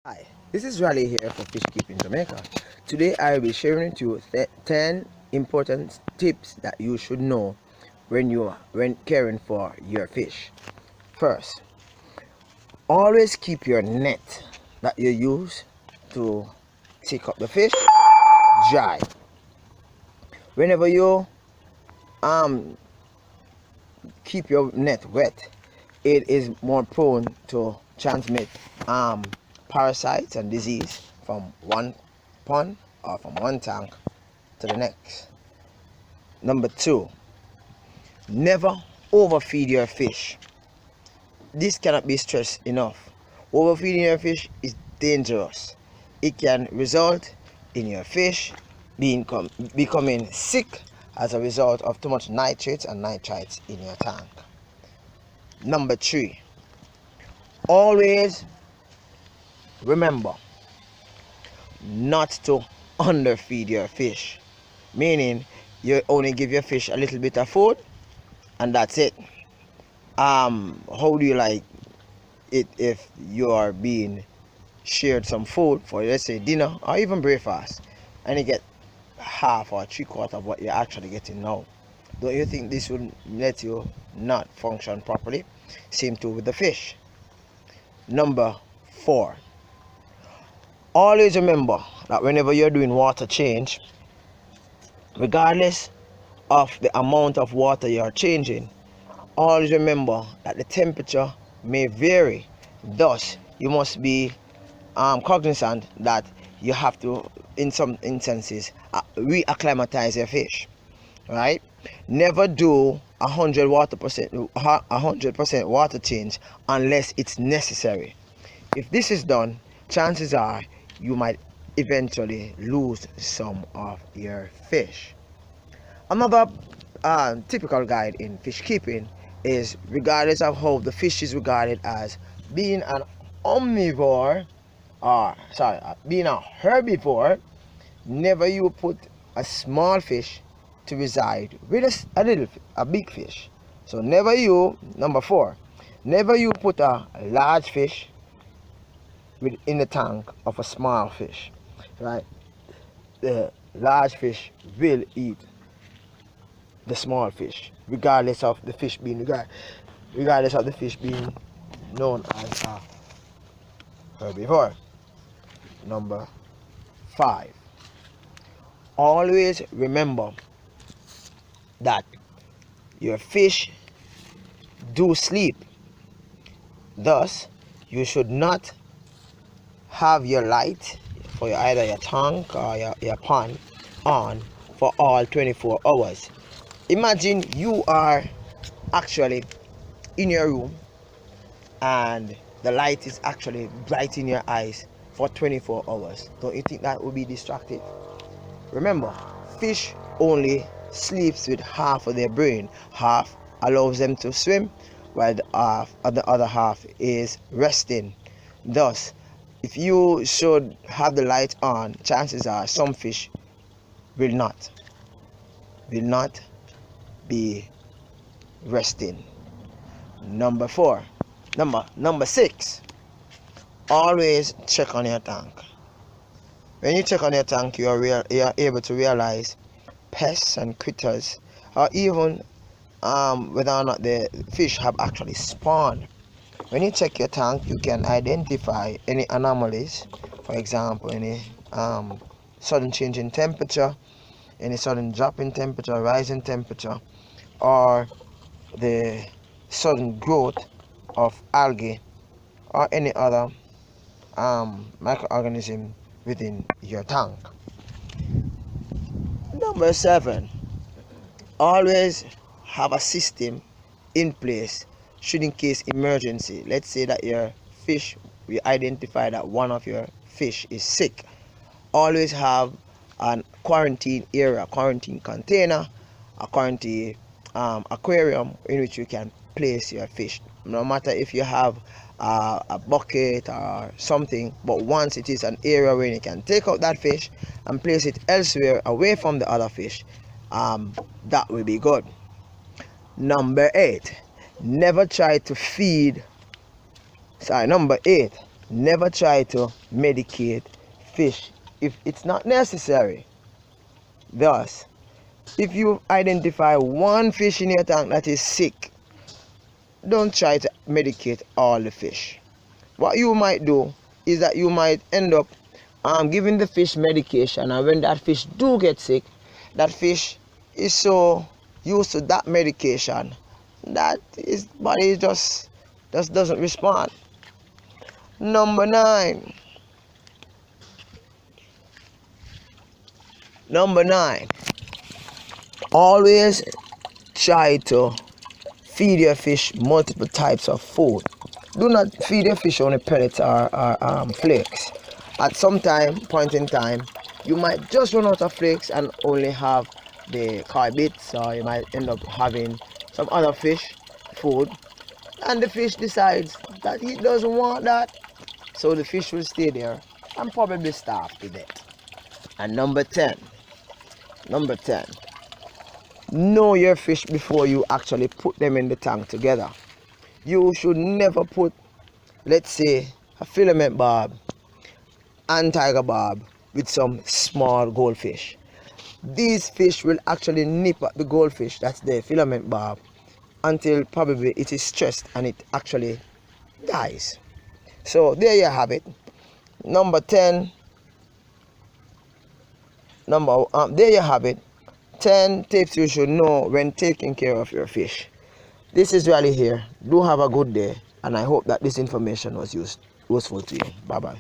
Hi, this is Riley here for Fish Keeping Jamaica. Today I will be sharing with you 10 important tips that you should know when caring for your fish. First, always keep your net that you use to take up the fish dry. Whenever you um keep your net wet, it is more prone to transmit parasites and disease from one pond or from one tank to the next. Number two, never overfeed your fish. This cannot be stressed enough. Overfeeding your fish is dangerous. It can result in your fish becoming sick as a result of too much nitrates and nitrites in your tank. Number three, always remember not to underfeed your fish, meaning you only give your fish a little bit of food and that's it. How do you like it if you are being shared some food for, let's say, dinner or even breakfast, and you get half or three-quarters of what you're actually getting now? Don't you think this will let you not function properly? Same too with the fish. Number four, always remember that whenever you're doing water change, regardless of the amount of water you're changing, always remember that the temperature may vary. Thus, you must be cognizant that you have to, in some instances, re-acclimatize your fish. Right? Never do 100% water change unless it's necessary. If this is done, chances are you might eventually lose some of your fish. Another typical guide in fish keeping is, regardless of how the fish is regarded as being an omnivore, being a herbivore, never you put a small fish to reside with a big fish. So number four, never you put a large fish in the tank of a small fish. Right? The large fish will eat the small fish, regardless of the fish being known as a herbivore. Number five, always remember that your fish do sleep. Thus, you should not have your light for either your tank or your pond on for all 24 hours. Imagine you are actually in your room and the light is actually bright in your eyes for 24 hours. Don't you think that would be distracting? Remember, fish only sleeps with half of their brain. Half allows them to swim, while the other half is resting. Thus, if you should have the light on, chances are some fish will not be resting. Number six, always check on your tank. When you check on your tank, you are able to realize pests and critters, or even whether or not the fish have actually spawned. When you check your tank, you can identify any anomalies, for example, any sudden change in temperature, any sudden drop in temperature, rise in temperature, or the sudden growth of algae or any other microorganism within your tank. Number seven, always have a system in place should in case emergency. Let's say that your fish, we identify that one of your fish is sick. Always have a quarantine area, quarantine container, a quarantine aquarium in which you can place your fish. No matter if you have a bucket or something, but once it is an area where you can take out that fish and place it elsewhere away from the other fish, that will be good. Number eight, never try to feed. Number eight, Never try to medicate fish if it's not necessary. Thus, if you identify one fish in your tank that is sick, don't try to medicate all the fish. What you might do is that you might end up giving the fish medication, and when that fish do get sick, that fish is so used to that medication that his body just doesn't respond. Number 9. Always try to feed your fish multiple types of food. Do not feed your fish only pellets or flakes. At some point in time, you might just run out of flakes and only have the bits, or you might end up having some other fish food, and the fish decides that he doesn't want that, so the fish will stay there and probably starve to death. And number 10, know your fish before you actually put them in the tank together. You should never put, let's say, a filament barb and tiger barb with some small goldfish. These fish will actually nip at the goldfish, that's the filament barb, until probably it is stressed and it actually dies. So there you have it. Number 10. There you have it. 10 tips you should know when taking care of your fish. This is Rally here. Do have a good day, and I hope that this information was useful to you. Bye bye.